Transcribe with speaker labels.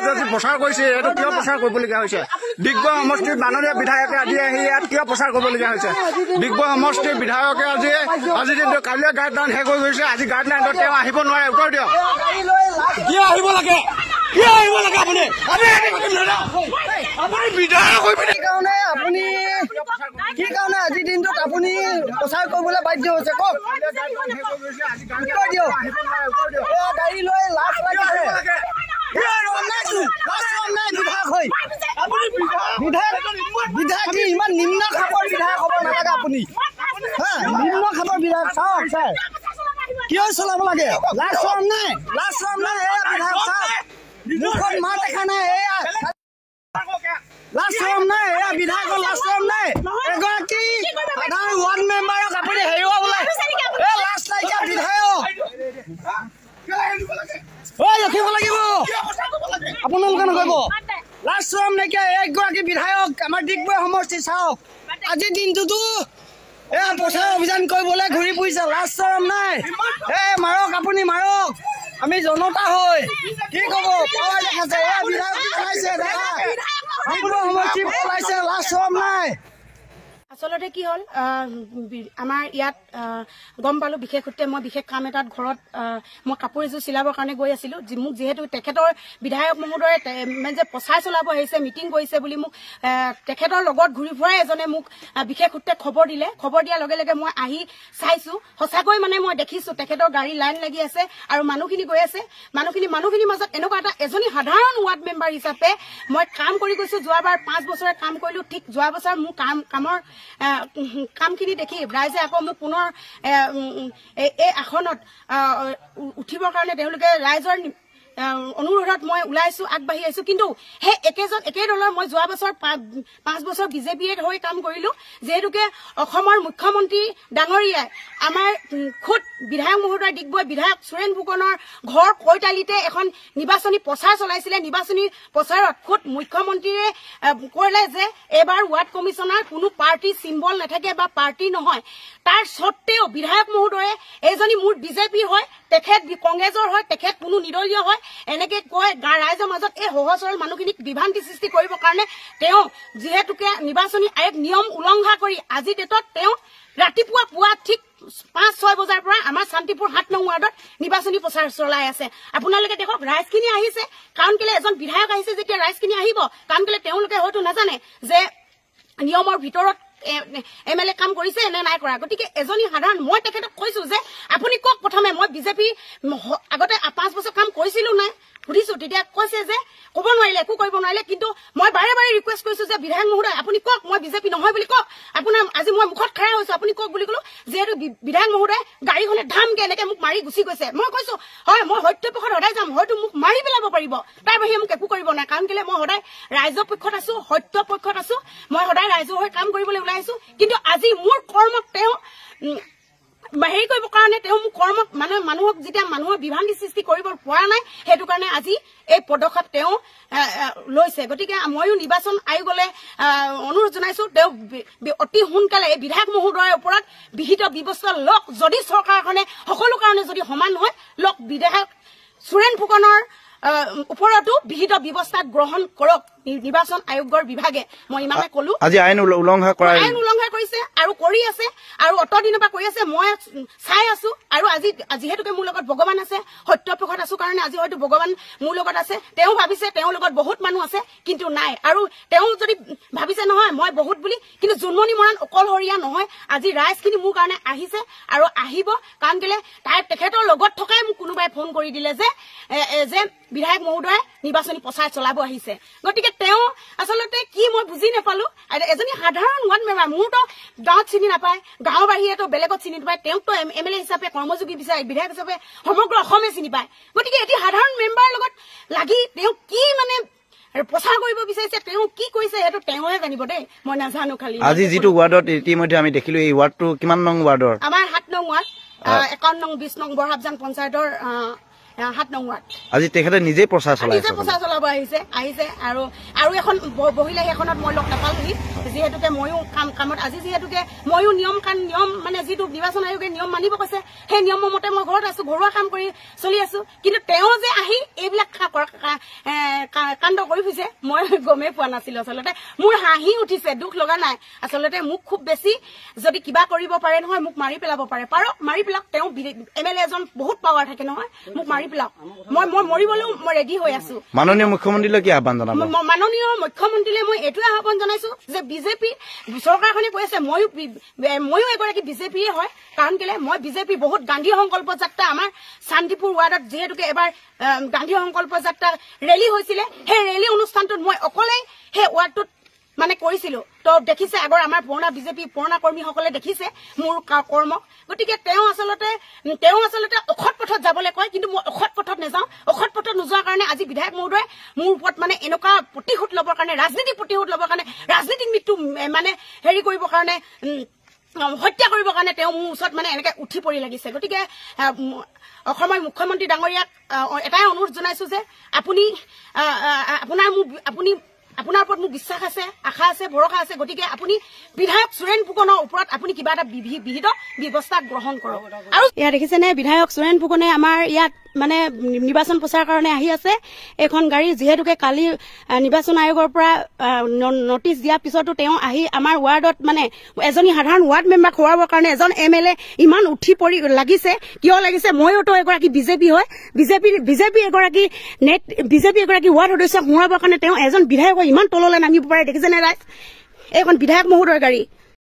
Speaker 1: বস্তু আজি প্ৰচাৰ কৰিছে এইটো কিয় প্ৰচাৰ কৰিবলগীয়া হৈছে ডিগবৈ সমষ্টিৰ মাননীয় বিধায়কে আজি আহি ইয়াত কিয় প্ৰচাৰ কৰিবলগীয়া হৈছে ডিগবৈ সমষ্টিৰ বিধায়কে আজি দিনটো কাইলৈ গাইডলাইন শেষ হৈ গৈছে আজি গাইডলাইনত তেওঁ আহিব নোৱাৰে উত্তৰ দিয়ক কিয় আহিব লাগে আপুনি বিধায়ক হৈ পিনে
Speaker 2: আপুনি কি কাৰণে আজি দিনটোত আপুনি প্ৰচাৰ কৰিবলৈ বাধ্য হৈছে কওক গাড়ী লৈ লাজ লাগিছে বিধায়ক ইমান নিম্ন খাপৰ বিধায়ক হ'ব নালাগে আপুনি নিম্ন খাপৰ বিধায়ক চাওক ছাৰ কিয় চলাব লাগে লাজ চৰম নাই এয়া বিধায়ক চাওক মুখত মাত দেখা নাই এয়া লাজ চৰম নাই এয়া বিধায়কৰ লাজ চৰম নাই এগৰাকী সাধাৰণ ৱাৰ্ড মেম্বাৰক আপুনি হেৰুৱা বোলে এ লাজ নাইকিয়া বিধায়ক ৰখিব লাগিব আপোনালোকে নকৰিব লাজ চৰম নাইকিয়া এগৰাকী বিধায়ক আমাৰ ডিগবৈ সমষ্টি চাওক আজিৰ দিনটোতো এয়া প্ৰচাৰ অভিযান কৰিবলৈ ঘূৰি ফুৰিছে লাজ চৰম নাই মাৰক আপুনি মাৰক আমি জনতা হৈ কি ক'ব পাৱাৰ দেখাইছে এয়া বিধায়ক পলাইছে দেখা ডিগবৈ সমষ্টি পলাইছে লাজ চৰম নাই
Speaker 3: আচলতে কি হ'ল আমাৰ ইয়াত গম পালো বিশেষ সূত্ৰে মই বিশেষ কাম এটাত ঘৰত মই কাপোৰ এযোৰ চিলাবৰ কাৰণে গৈ আছিলো মোক যিহেতু তেখেতৰ বিধায়ক মহোদয়ে যে প্ৰচাৰ চলাব আহিছে মিটিং কৰিছে বুলি মোক তেখেতৰ লগত ঘূৰি ফুৰাই এজনে মোক বিশেষ সূত্ৰে খবৰ দিয়াৰ লগে লগে মই আহি চাইছো সঁচাকৈ মানে মই দেখিছো তেখেতৰ গাড়ী লাইন লাগি আছে আৰু মানুহখিনি গৈ আছে মানুহখিনিৰ মাজত এনেকুৱা এটা এজনী সাধাৰণ ৱাৰ্ড মেম্বাৰ হিচাপে মই কাম কৰি গৈছো যোৱাবাৰ 5 বছৰে কাম কৰিলো ঠিক যোৱা বছৰ মোৰ কামৰ কামখিনি দেখি ৰাইজে আকৌ মোক পুনৰ এই আসনত উঠিবৰ কাৰণে তেওঁলোকে ৰাইজৰ অনুৰোধত মই ওলাইছো আগবাঢ়ি আহিছো কিন্তু সেই একে দলৰ মই যোৱা বছৰ 5 বছৰ বিজেপিয়ে হৈ কাম কৰিলো যেহেতুকে অসমৰ মুখ্যমন্ত্ৰী ডাঙৰীয়াই আমাৰ খুদ বিধায়ক মহোদয় ডিগবৈ বিধায়ক সুৰেন ফুকনৰ ঘৰ কৈতালিতে এখন নিৰ্বাচনী প্ৰচাৰ চলাইছিলে নিৰ্বাচনী প্ৰচাৰত খুদ মুখ্যমন্ত্ৰীয়ে কৰিলে যে এবাৰ ৱাৰ্ড কমিছনাৰ কোনো পাৰ্টি চিম্বল নাথাকে বা পাৰ্টি নহয় তাৰ সত্ত্বেও বিধায়ক মহোদয়ে এজনী মোৰ বিজেপি হয় তেখেত কংগ্ৰেছৰ হয় তেখেত কোনো নিৰ্দলীয় হয় এনেকে কৈ ৰাইজৰ মাজত এই সহজ সৰল মানুহখিনিক বিভ্ৰান্তি সৃষ্টি কৰিবৰ কাৰণে তেওঁ যিহেতুকে নিৰ্বাচনী আয়োগ নিয়ম উলংঘা কৰি আজি ডেটত তেওঁ ৰাতিপুৱা পুৱা ঠিক 5-6 বজাৰ পৰা আমাৰ শান্তিপুৰ 7 নং ৱাৰ্ডত নিৰ্বাচনী প্ৰচাৰ চলাই আছে আপোনালোকে দেখক ৰাইজখিনি আহিছে কাৰণ কেলে এজন বিধায়ক আহিছে যেতিয়া ৰাইজখিনি আহিব কাৰণ কেলে তেওঁলোকে হয়তো নাজানে যে নিয়মৰ ভিতৰত এমএলএ কাম কৰিছে নে নাই কৰা গতিকে এজনী সাধাৰণ মই তেখেতক কৈছো যে আপুনি কওক প্ৰথমে মই বিজেপি আগতে 5 বছৰ কাম কৰিছিলো নাই সুধিছো তেতিয়া কৈছে যে ক'ব নোৱাৰিলে একো কৰিব নোৱাৰিলে কিন্তু মই বাৰে বাৰে ৰিকুৱেষ্ট কৰিছো যে বিধায়ক মহোদয় আপুনি কওক মই বিজেপি নহয় বুলি কওক আপোনাৰ আজি মই মুখত খাৰা হৈছো আপুনি কওক বুলি কলো যেহেতু বিধায়ক মহোদয় গাড়ীখনে ধামকে এনেকে মোক মাৰি গুচি গৈছে মই কৈছো হয় মই সত্যপক্ষত সদায় যাম হয়তো মোক মাৰি পেলাব পাৰিব তাৰ বাহিৰে মোক একো কৰিব নাই কাৰণ কেলে মই সদায় ৰাইজৰ পক্ষত আছো সত্য পক্ষত আছো মই সদায় ৰাইজৰ হৈ কাম কৰিবলৈ ওলাইছো কিন্তু আজি মোৰ কৰ্মক তেওঁ হেৰি কৰিব কাৰণে তেওঁ মোক কৰ্মক মানুহক যেতিয়া মানুহৰ বিভ্ৰান্তি সৃষ্টি কৰিব পৰা নাই সেইটো কাৰণে আজি এই পদক্ষেপ তেওঁ লৈছে গতিকে ময়ো নিৰ্বাচন আয়োগলৈ অনুৰোধ জনাইছো তেওঁ অতি সোনকালে এই বিধায়ক মহোদয়ৰ ওপৰত বিহিত ব্যৱস্থা লওক যদি চৰকাৰখনে সকলো কাৰণে যদি সমান নহয় লওক বিধায়ক সুৰেন ফুকনৰ ওপৰতো বিহিত ব্যৱস্থা গ্ৰহণ কৰক নিৰ্বাচন আয়োগৰ বিভাগে মই ইমানে কলো
Speaker 1: আজি আইন উলংঘা
Speaker 3: কৰিছে আৰু কৰি আছে আৰু অত দিনৰ পৰা কৰি আছে মই চাই আছো আৰু আজি যেহেতুকে মোৰ লগত ভগৱান আছে সত্যপক্ষত আছো কাৰণে আজি হয়তো ভগৱান মোৰ লগত আছে তেওঁ ভাবিছে তেওঁৰ লগত বহুত মানুহ আছে কিন্তু নাই আৰু তেওঁ যদি ভাবিছে নহয় মই বহুত বুলি কিন্তু জন্মনি মৰাণ অকলহৰীয়া নহয় আজি ৰাইজখিনি মোৰ কাৰণে আহিছে আৰু আহিব কাৰণ কেলে তেখেতৰ লগত থকাই মোক কোনোবাই ফোন কৰি দিলে যে বিধায়ক মহোদয়ে নিৰ্বাচনী প্ৰচাৰ চলাব আহিছে গতিকে তেওঁ আচলতে কি মই বুজি নাপালো এজনী সাধাৰণ ৱাৰ্ড মেম্বাৰ মোৰতো গাঁৱত চিনি নাপায় গাঁৱৰ বাহিৰেতো বেলেগত চিনি নাপায় তেওঁকতো এমএলএ হিচাপে কৰ্মযোগী বিধায়ক হিচাপে সমগ্ৰ অসমে চিনি পায় গতিকে এটি সাধাৰণ মেম্বাৰৰ লগত লাগি তেওঁ কি মানে প্ৰচাৰ কৰিব বিচাৰিছে তেওঁ কি কৰিছে সেইটো তেওঁহে জানিব দেই মই নাজানো খালি
Speaker 1: আজি যিটো ৱাৰ্ডত ইতিমধ্যে আমি দেখিলো এই ৱাৰ্ডটো কিমান নং ৱাৰ্ডৰ
Speaker 3: আমাৰ 7 নং ৱাৰ্ড 51 নং 20 নং বৰহাবজান পঞ্চায়তৰ 7 নং ৱাৰ্ড
Speaker 1: আজি তেখেতে নিজে প্ৰচাৰ
Speaker 3: চলাব আহিছে আৰু এখন বহিলে সেইখনত মই লগ নাপালোহি যেহেতুকে ময়ো কামত আজি যেহেতুকে ময়ো নিয়ম মানে যিটো নিৰ্বাচন আয়োগে নিয়ম মানিব কৈছে সেই নিয়মৰ মতে মই ঘৰত আছো ঘৰুৱা কাম কৰি চলি আছো কিন্তু তেওঁ যে আহি এইবিলাক কাণ্ড কৰি ফুৰিছে মই গমেই পোৱা নাছিলো আচলতে মোৰ হাঁহি উঠিছে দুখ লগা নাই আচলতে মোক খুব বেছি যদি কিবা কৰিব পাৰে নহয় মোক মাৰি পেলাব পাৰে পাৰক মাৰি পেলাওক তেওঁ MLA এজন বহুত পাৱাৰ থাকে নহয় মোক মাৰি পেলাওক মই মৰিবলৈও মই ৰেডি হৈ আছো
Speaker 4: মাননীয় মুখ্যমন্ত্ৰীলৈ কি আহ্বান জনাব
Speaker 3: মাননীয় মুখ্যমন্ত্ৰীলৈ মই এইটোৱে আহ্বান জনাইছো যে বিজেপি চৰকাৰখনে কৈ আছে ময়ো এগৰাকী বিজেপিয়ে হয় কাৰণ কেলে মই বিজেপি বহুত গান্ধী সংকল্প যাত্ৰা আমাৰ শান্তিপুৰ ৱাৰ্ডত যিহেতুকে এবাৰ গান্ধী সংকল্প যাত্ৰা ৰেলী হৈছিলে সেই ৰেলী অনুষ্ঠানটোত মই অকলেই সেই ৱাৰ্ডটোত মানে কৰিছিলো তো দেখিছে আগৰ আমাৰ বিজেপি পুৰণা কৰ্মীসকলে দেখিছে মোৰ কৰ্ম গতিকে তেওঁ আচলতে অসৎ পথত যাবলৈ কয় কিন্তু মই অসৎ পথত নাযাওঁ অসৎ পথত নোযোৱাৰ কাৰণে আজি বিধায়ক মহোদয়ে মোৰ ওপৰত মানে এনেকুৱা প্ৰতিশোধ ল'বৰ কাৰণে ৰাজনীতিক প্ৰতিশোধ ল'বৰ কাৰণে ৰাজনীতিক মৃত্যু মানে হেৰি কৰিবৰ কাৰণে হত্যা কৰিবৰ কাৰণে তেওঁ মোৰ ওচৰত মানে এনেকে উঠি পৰি লাগিছে গতিকে অসমৰ মুখ্যমন্ত্ৰী ডাঙৰীয়াক এটাই অনুৰোধ জনাইছো যে আপোনাৰ ওপৰত মোৰ বিশ্বাস আছে আশা আছে ভৰসা আছে গতিকে আপুনি বিধায়ক সুৰেন ফুকনৰ ওপৰত আপুনি কিবা এটা বিহিত ব্যৱস্থা গ্ৰহণ কৰক আৰু ইয়াত দেখিছেনে বিধায়ক সুৰেন ফুকনে আমাৰ ইয়াত মানে নিৰ্বাচন প্ৰচাৰৰ কাৰণে আহি আছে এখন গাড়ী যিহেতুকে কালি নিৰ্বাচন আয়োগৰ পৰা নটিচ দিয়াৰ পিছতো তেওঁ আহি আমাৰ ৱাৰ্ডত মানে এজনী সাধাৰণ ৱাৰ্ড মেম্বাৰ খোৱাবৰ কাৰণে এজন MLA ইমান উঠি পৰি লাগিছে কিয় লাগিছে ময়োতো এগৰাকী বিজেপি হয় বিজেপি এগৰাকী ৱাৰ্ড সদস্যক সোঁৱাবৰ কাৰণে তেওঁ এজন বিধায়ক ইমান তললৈ নামিব পাৰে দেখিছেনে ৰাইজ এইখন বিধায়ক মহোদয়ৰ গাড়ী